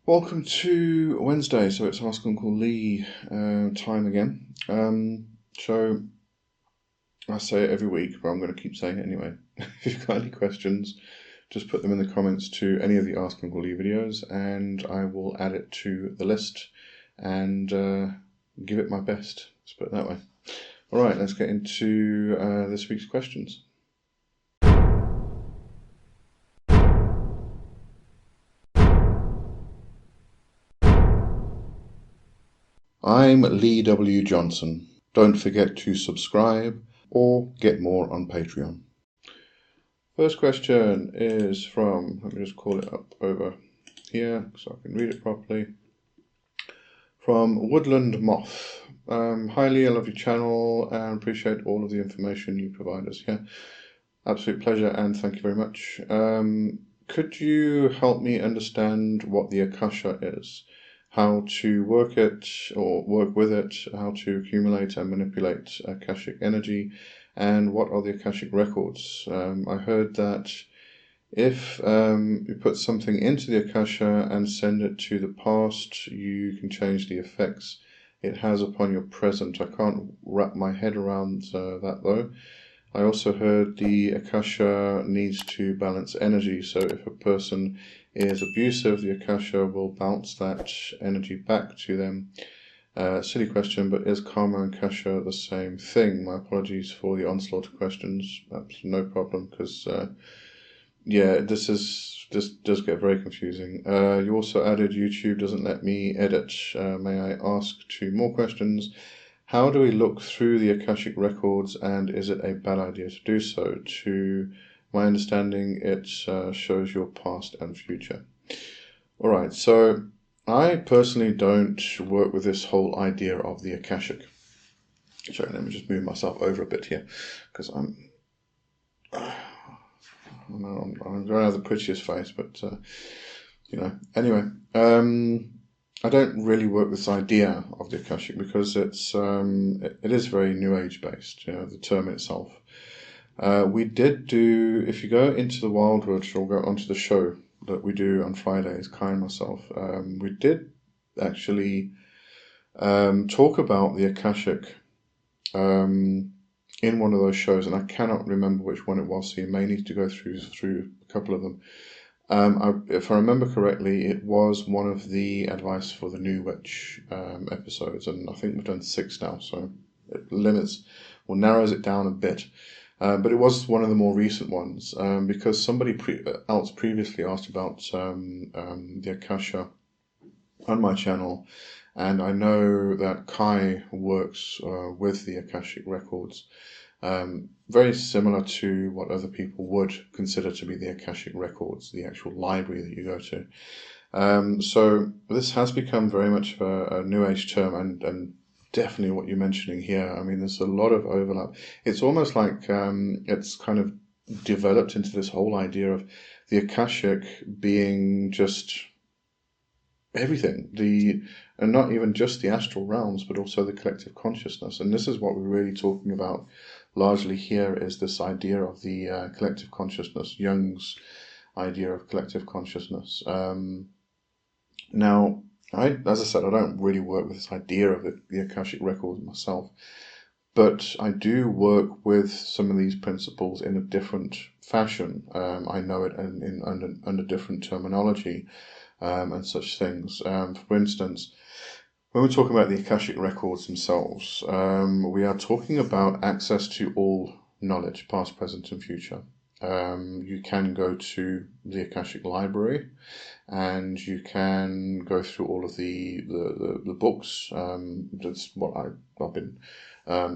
Welcome to Wednesday, so it's Ask Uncle Lee time again. So I say it every week, but I'm going to keep saying it anyway. If you've got any questions, just put them in the comments to any of the Ask Uncle Lee videos, and I will add it to the list and give it my best. Let's put it that way. All right, let's get into this week's questions. I'm Lee W. Johnson. Don't forget to subscribe or get more on Patreon. First question is from, let me just call it up over here so I can read it properly. From Woodland Moth. Hi Lee, I love your channel and appreciate all of the information you provide us. Yeah, absolute pleasure and thank you very much. Could you help me understand what the Akasha is? How to work it or work with it, how to accumulate and manipulate Akashic energy, and what are the Akashic records? I heard that if you put something into the Akasha and send it to the past, you can change the effects it has upon your present. I can't wrap my head around that though. I also heard the Akasha needs to balance energy, so if a person is abusive, the Akasha will bounce that energy back to them. Silly question, but is karma and Akasha the same thing? My apologies for the onslaught of questions. That's no problem, because yeah, this does get very confusing. You also added YouTube doesn't let me edit. May I ask two more questions? How do we look through the Akashic records, and is it a bad idea to do so? To my understanding, it shows your past and future. Alright, so I personally don't work with this whole idea of the Akashic. Sorry, let me just move myself over a bit here, because I don't have the prettiest face, but you know. Anyway, I don't really work with this idea of the Akashic because it is very New Age based. You know, the term itself. We did do, if you go into the Wildwood or go onto the show that we do on Fridays, Kai and myself, we did actually talk about the Akashic in one of those shows, and I cannot remember which one it was, so you may need to go through a couple of them. If I remember correctly, it was one of the advice for the New Witch episodes, and I think we've done 6 now, so it limits or narrows it down a bit. But it was one of the more recent ones, because somebody else previously asked about the Akasha on my channel, and I know that Kai works with the Akashic records. Very similar to what other people would consider to be the Akashic records, the actual library that you go to. So this has become very much a New Age term, and definitely what you're mentioning here. I mean, there's a lot of overlap. It's almost like it's kind of developed into this whole idea of the Akashic being just everything, and not even just the astral realms, but also the collective consciousness. And this is what we're really talking about largely here, is this idea of the collective consciousness, Jung's idea of collective consciousness. Now, as I said, I don't really work with this idea of the Akashic records myself, but I do work with some of these principles in a different fashion. I know it under different terminology and such things. For instance, when we're talking about the Akashic records themselves, we are talking about access to all knowledge, past, present, and future. You can go to the Akashic library, and you can go through all of the books. That's what I've been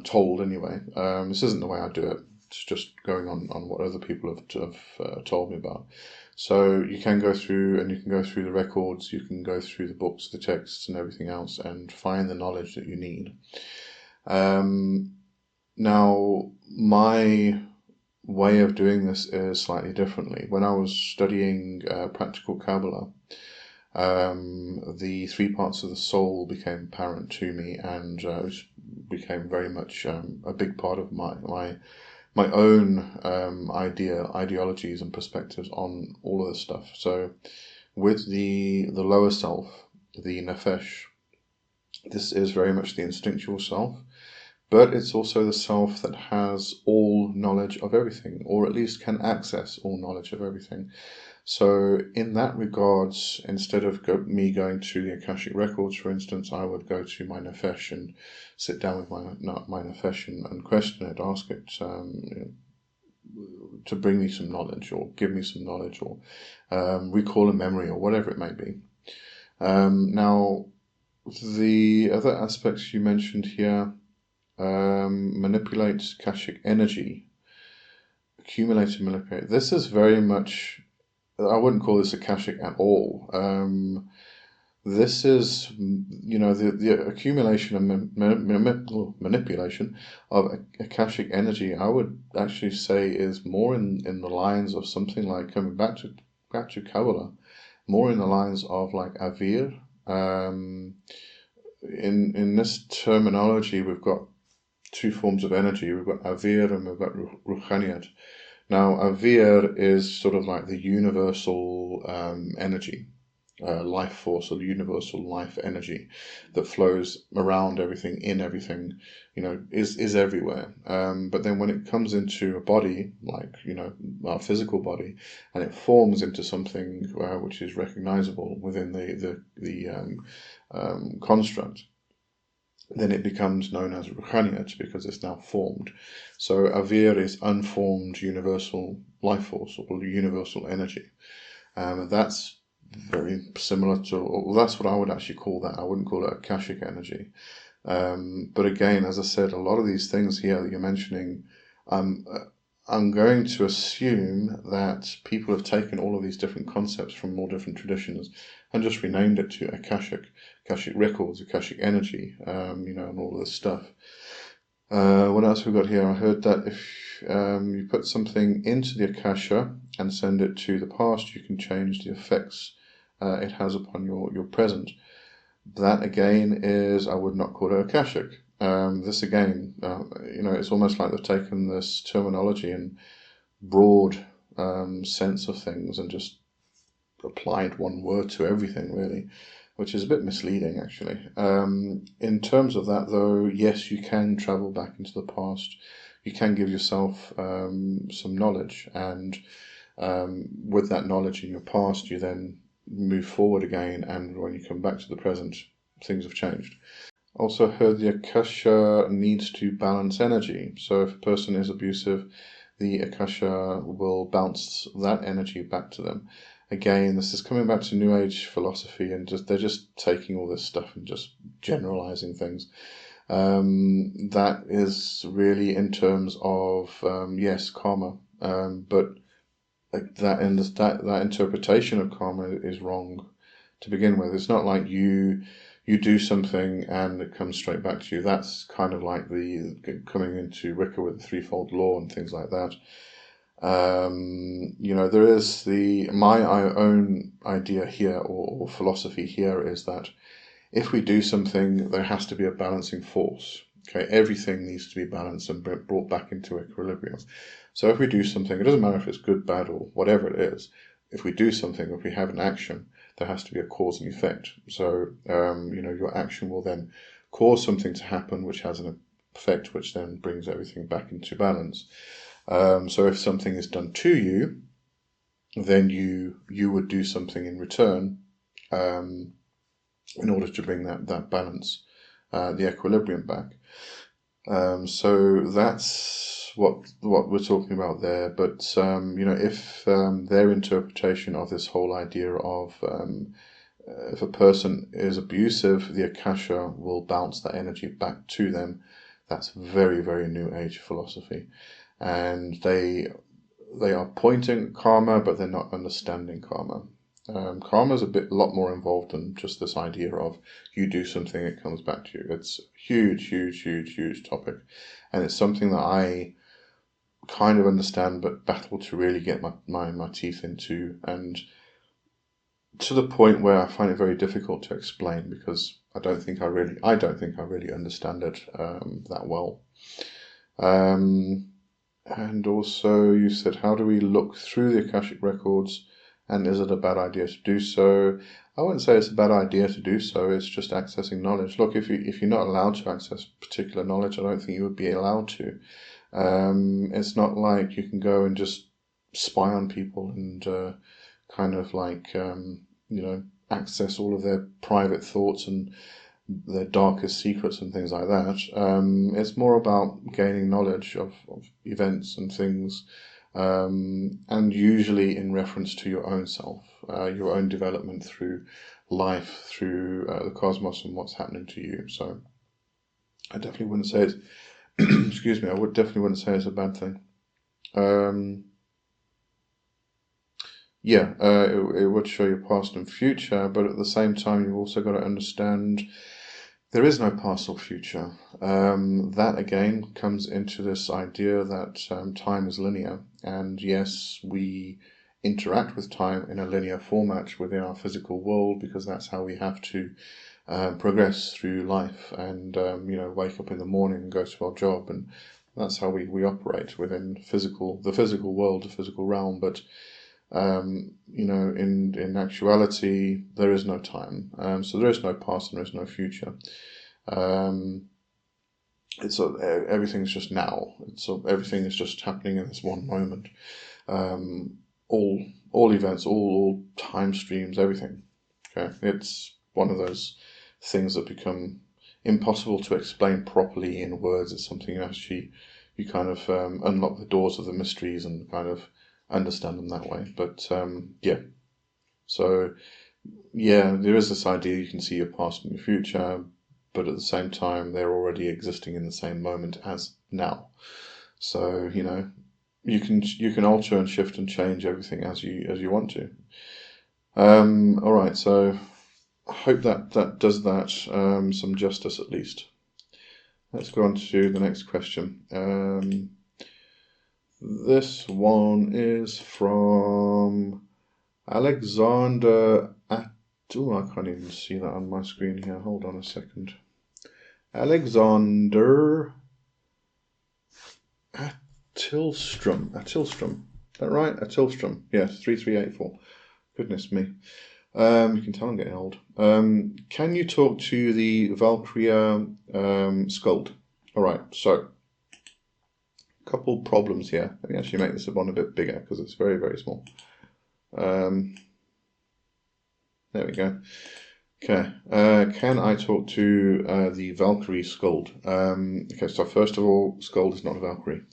told anyway. This isn't the way I do it. It's just going on what other people have told me about. So you can go through, and you can go through the records, you can go through the books, the texts, and everything else, and find the knowledge that you need. Now, my way of doing this is slightly differently. When I was studying practical Kabbalah, the 3 parts of the soul became apparent to me, and it became very much a big part of my own ideologies and perspectives on all of this stuff. So with the lower self, the nefesh. This is very much the instinctual self, but it's also the self that has all knowledge of everything, or at least can access all knowledge of everything. So in that regards, instead of me going to the Akashic records, for instance, I would go to my nefesh and sit down with my nefesh and question it, ask it to bring me some knowledge, or give me some knowledge, or recall a memory, or whatever it may be. Now, the other aspects you mentioned here, manipulate Akashic energy, accumulate and manipulate. This is very much, I wouldn't call this Akashic at all. This is, the accumulation and manipulation of Akashic energy, I would actually say, is more in the lines of something like, coming back to Kabbalah, more in the lines of like Avir. In this terminology, we've got two forms of energy. We've got Avir and we've got Ruhaniyat. Now, Avir is sort of like the universal energy, life force, or the universal life energy that flows around everything, in everything, is everywhere. But then when it comes into a body, like, our physical body, and it forms into something which is recognizable within the construct, then it becomes known as Ruhaniyat, because it's now formed. So Avir is unformed universal life force, or universal energy. That's very similar to, or that's what I would actually call that. I wouldn't call it Akashic energy. But again, as I said, a lot of these things here that you're mentioning, I'm going to assume that people have taken all of these different concepts from all different traditions and just renamed it to Akashic records, Akashic energy, and all of this stuff. What else we got here? I heard that if you put something into the Akasha and send it to the past, you can change the effects it has upon your present. That again is, I would not call it Akashic. This again, it's almost like they've taken this terminology and broad sense of things and just applied one word to everything, really, which is a bit misleading, actually. In terms of that, though, yes, you can travel back into the past. You can give yourself some knowledge, and with that knowledge in your past, you then move forward again, and when you come back to the present, things have changed. Also heard the Akasha needs to balance energy. So if a person is abusive, the Akasha will bounce that energy back to them. Again, this is coming back to New Age philosophy, and they're just taking all this stuff and just generalizing things. That is really in terms of, yes, karma, but that interpretation of karma is wrong to begin with. It's not like you do something and it comes straight back to you. That's kind of like the coming into Wicca with the threefold law and things like that. There is my own idea here, or philosophy here, is that if we do something, there has to be a balancing force. Okay, everything needs to be balanced and brought back into equilibrium. So if we do something, it doesn't matter if it's good, bad, or whatever it is. If we do something, if we have an action, there has to be a cause and effect. So, your action will then cause something to happen, which has an effect, which then brings everything back into balance. So if something is done to you, then you would do something in return in order to bring that balance, the equilibrium back. So that's what we're talking about there. But if their interpretation of this whole idea of if a person is abusive, the Akasha will bounce that energy back to them, that's very, very New Age philosophy. And they are pointing at karma, but they're not understanding karma. Karma is a lot more involved than just this idea of you do something, it comes back to you. It's a huge, huge, huge, huge topic, and it's something that I kind of understand, but battle to really get my teeth into, and to the point where I find it very difficult to explain, because I don't think I really understand it that well. And also, you said, how do we look through the Akashic records And is it a bad idea to do so? I wouldn't say it's a bad idea to do so. It's just accessing knowledge. Look, if you're not allowed to access particular knowledge, I don't think you would be allowed to. It's not like you can go and just spy on people and kind of like access all of their private thoughts and their darkest secrets and things like that. It's more about gaining knowledge of events and things, and usually in reference to your own self, your own development through life, through the cosmos and what's happening to you. So I definitely wouldn't say it's excuse me, I would definitely wouldn't say it's a bad thing. It would show your past and future, but at the same time, you've also got to understand there is no past or future. That again comes into this idea that time is linear, and yes, we interact with time in a linear format within our physical world because that's how we have to progress through life and wake up in the morning and go to our job, and that's how we operate within the physical world, the physical realm. But in actuality, there is no time. So there is no past and there is no future. Everything's just now. Everything is just happening in this one moment. All events, all time streams, everything. Okay, it's one of those things that become impossible to explain properly in words. It's something you kind of unlock the doors of the mysteries and kind of understand them that way. But so there is this idea you can see your past and your future, but at the same time they're already existing in the same moment as now. So you can alter and shift and change everything as you want to. All right, so I hope that does that some justice at least. Let's go on to the next question. This one is from Alexander I can't even see that on my screen here. Hold on a second. Alexander Attilstrom. Is that right? Attilstrom. Yes, 3384. Goodness me. You can tell I'm getting old. Can you talk to the Valkyria Skuld? All right, so a couple problems here. Let me actually make this one a bit bigger because it's very, very small. There we go. Okay, can I talk to the Valkyrie Skuld? Okay, so first of all, Skuld is not a Valkyrie.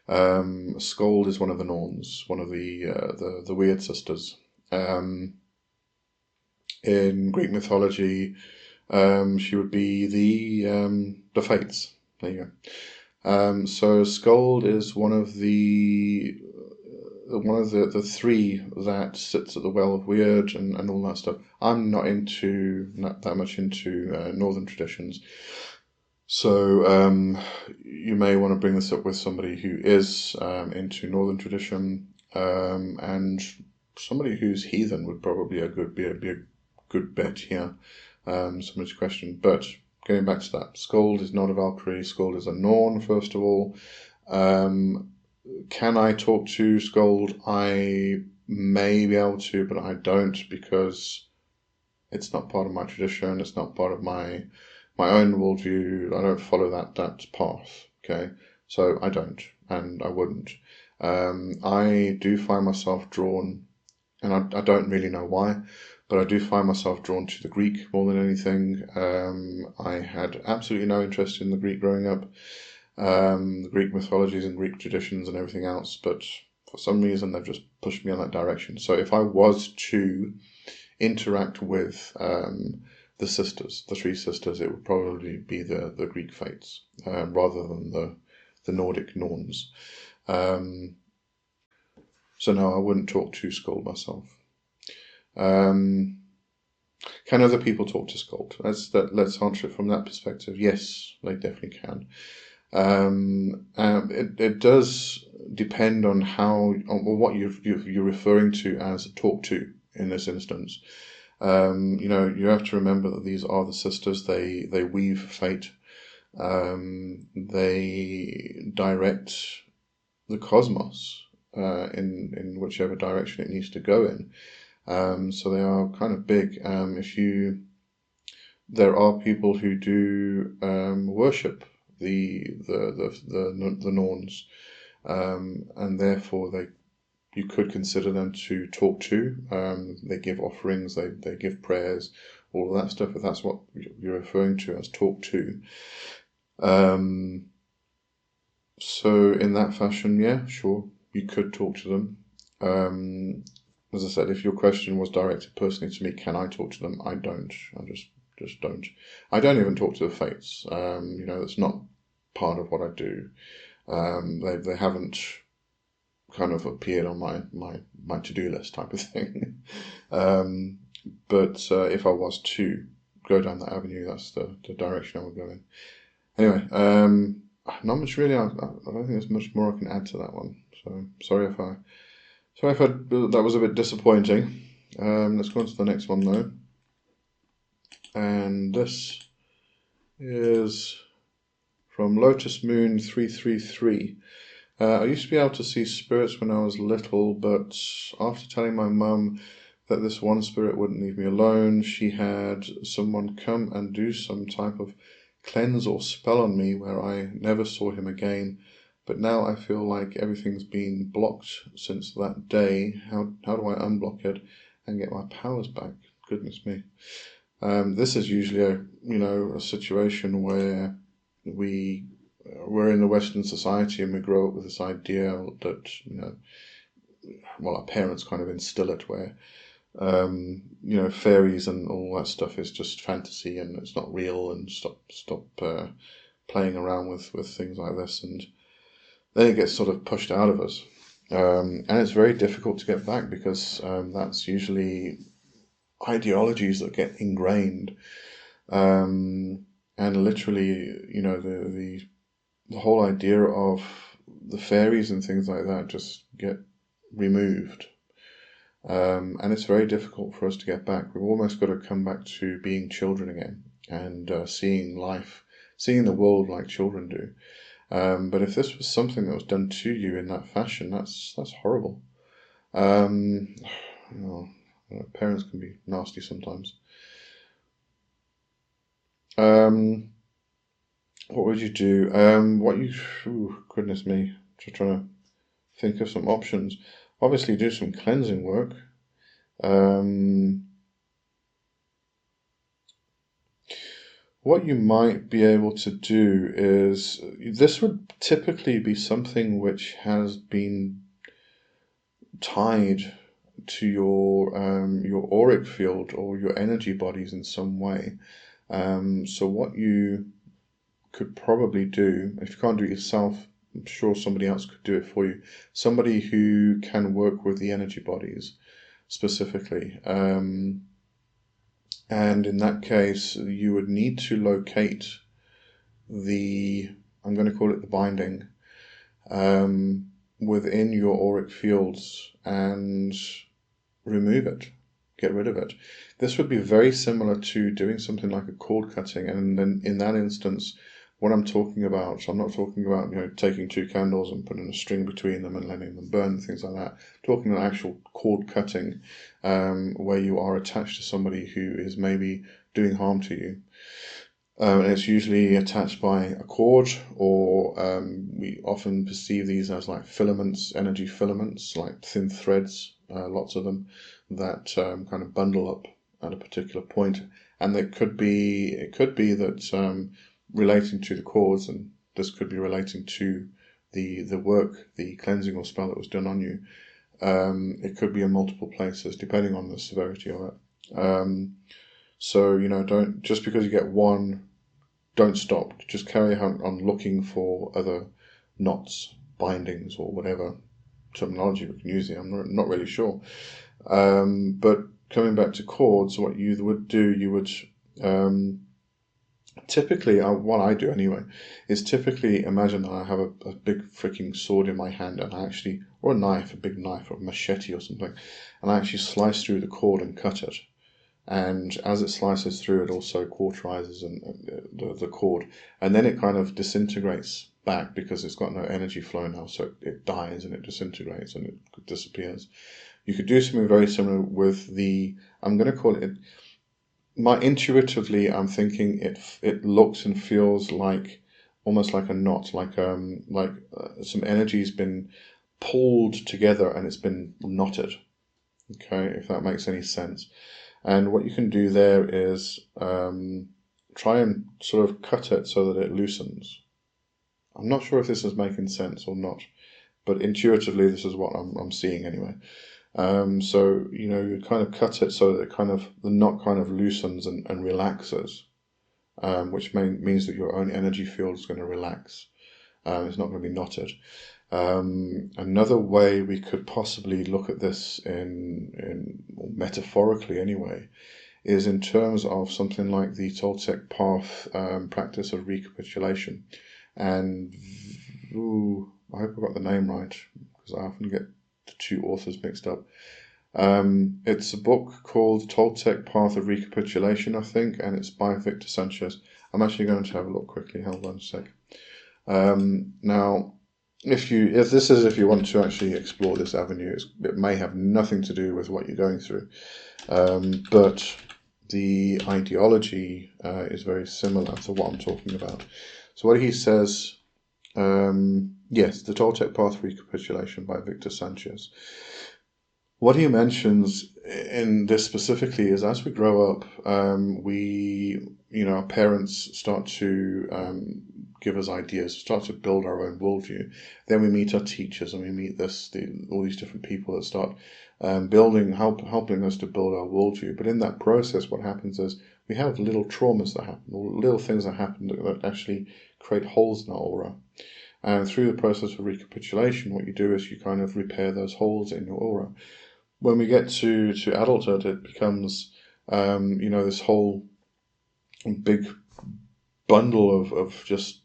Skuld is one of the Norns, one of the weird sisters. In Greek mythology, she would be the Fates. There you go. So Skuld is one of the three that sits at the Well of Weird and all that stuff. I'm not that much into Northern traditions, so you may want to bring this up with somebody who is into Northern tradition, and somebody who's heathen would probably be a good bet here. Somebody's question, but getting back to that, Skuld is not a Valkyrie. Skuld is a Norn, first of all. Can I talk to Skuld? I may be able to, but I don't, because it's not part of my tradition. It's not part of my own worldview. I don't follow that path. Okay, so I don't, and I wouldn't. I do find myself drawn, and I don't really know why, but I do find myself drawn to the Greek more than anything. I had absolutely no interest in the Greek growing up. The Greek mythologies and Greek traditions and everything else, but for some reason they've just pushed me in that direction. So if I was to interact with the three sisters, it would probably be the Greek Fates rather than the Nordic Norns. So no, I wouldn't talk to Skuld myself. Can other people talk to Skuld? Let's answer it from that perspective. Yes, they definitely can. It does depend on what you're referring to as talk to in this instance. You have to remember that these are the sisters. They weave fate. They direct the cosmos. in whichever direction it needs to go in. So they are kind of big. There are people who do worship the Norns, and therefore you could consider them to talk to. They give offerings, they give prayers, all of that stuff, if that's what you're referring to as talk to. So in that fashion, yeah, sure, you could talk to them. As I said, if your question was directed personally to me, can I talk to them? I don't. I just don't. I don't even talk to the fates. That's not part of what I do. They haven't kind of appeared on my to-do list type of thing. But if I was to go down that avenue, that's the direction I would go in. Anyway, not much really. I don't think there's much more I can add to that one. So sorry if that was a bit disappointing. Let's go on to the next one though. And this is from Lotus Moon 333. I used to be able to see spirits when I was little, but after telling my mum that this one spirit wouldn't leave me alone, she had someone come and do some type of cleanse or spell on me where I never saw him again. But now I feel like everything's been blocked since that day. How do I unblock it and get my powers back? Goodness me. This is usually a situation where we're in the Western society and we grow up with this idea that our parents kind of instill it, where fairies and all that stuff is just fantasy and it's not real, and stop playing around with things like this, and then it gets sort of pushed out of us, and it's very difficult to get back because that's usually ideologies that get ingrained, and literally, the whole idea of the fairies and things like that just get removed. And it's very difficult for us to get back. We've almost got to come back to being children again and seeing life, seeing the world like children do. But if this was something that was done to you in that fashion, that's horrible. Parents can be nasty sometimes. What would you do? Goodness me, just trying to think of some options. Obviously do some cleansing work. What you might be able to do is, this would typically be something which has been tied to your auric field or your energy bodies in some way. So what you could probably do, if you can't do it yourself, I'm sure somebody else could do it for you. Somebody who can work with the energy bodies specifically. And in that case, you would need to locate I'm going to call it the binding, within your auric fields and remove it, get rid of it. This would be very similar to doing something like a cord cutting, and then in that instance, what I'm talking about, so I'm not talking about taking two candles and putting a string between them and letting them burn, things like that. I'm talking about actual cord cutting, where you are attached to somebody who is maybe doing harm to you. And it's usually attached by a cord, or we often perceive these as like filaments, energy filaments, like thin threads, lots of them, that kind of bundle up at a particular point. And it could be that relating to the cause, and this could be relating to the work, the cleansing or spell that was done on you. It could be in multiple places depending on the severity of it. So don't, just because you get one, don't stop. Just carry on looking for other knots, bindings, or whatever terminology we can use here. I'm not really sure. But coming back to cords, what you would do, you would typically, what I do anyway, is typically imagine that I have a big freaking sword in my hand, and or a knife, a big knife, or a machete or something, and I actually slice through the cord and cut it. and as it slices through, it also cauterizes the cord, and then it kind of disintegrates back because it's got no energy flow now, so it dies and it disintegrates and it disappears. You could do something very similar with the, I'm going to call it, intuitively I'm thinking it looks and feels like almost like a knot, like some energy's been pulled together and it's been knotted. Okay, if that makes any sense. And what you can do there is try and sort of cut it so that it loosens. I'm not sure if this is making sense or not, but intuitively this is what I'm seeing anyway. So you kind of cut it so that it the knot kind of loosens and relaxes, which means that your own energy field is going to relax. It's not going to be knotted. Another way we could possibly look at this metaphorically anyway, is in terms of something like the Toltec path practice of recapitulation. And I hope I got the name right, because I often get the two authors mixed up. It's a book called Toltec Path of Recapitulation, I think, and it's by Victor Sanchez. I'm actually going to have a look quickly. Hold on a sec. Now, if you want to actually explore this avenue, it may have nothing to do with what you're going through, but the ideology is very similar to what I'm talking about. So what he says, yes, the Toltec Path of Recapitulation by Victor Sanchez. What he mentions in this specifically is as we grow up, our parents start to give us ideas, start to build our own worldview. Then we meet our teachers and we meet all these different people that start helping us to build our worldview. But in that process, what happens is we have little traumas that happen, or little things that happen that actually create holes in our aura. And through the process of recapitulation, what you do is you kind of repair those holes in your aura. When we get to adulthood, it becomes, this whole big bundle of just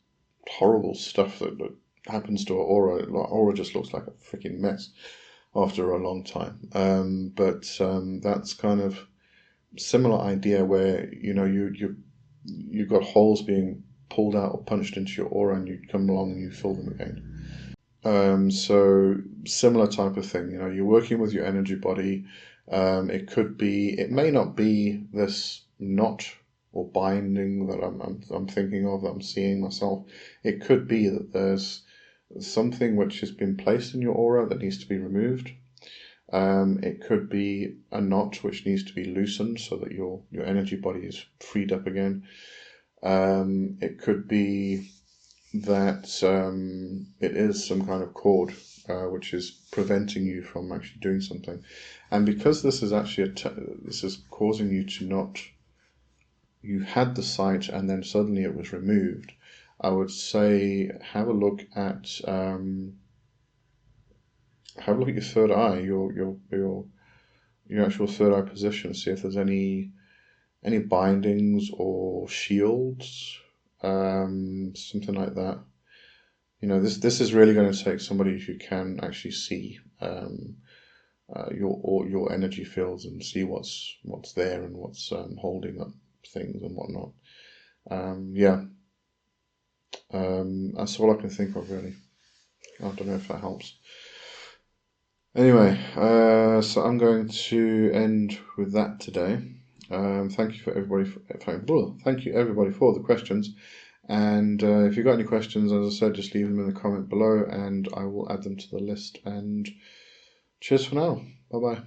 horrible stuff that happens to our aura. Our aura just looks like a freaking mess after a long time. But that's kind of similar idea where, you've got holes being pulled out or punched into your aura, and you come along and you fill them again. So similar type of thing, you're working with your energy body. It may not be this knot or binding that I'm thinking of, that I'm seeing myself. It could be that there's something which has been placed in your aura that needs to be removed. It could be a knot which needs to be loosened so that your energy body is freed up again. It could be that it is some kind of cord which is preventing you from actually doing something. And because this is actually this is causing you to not, you had the sight and then suddenly it was removed, I would say have a look at your third eye, your actual third eye position. See if there's any bindings or shields, something like that. This is really going to take somebody who can actually see your energy fields and see what's there and what's holding up things and whatnot. That's all I can think of, really. I don't know if that helps. Anyway, so I'm going to end with that today. Thank you everybody for the questions. And if you've got any questions, as I said, just leave them in the comment below and I will add them to the list. And cheers for now. Bye-bye.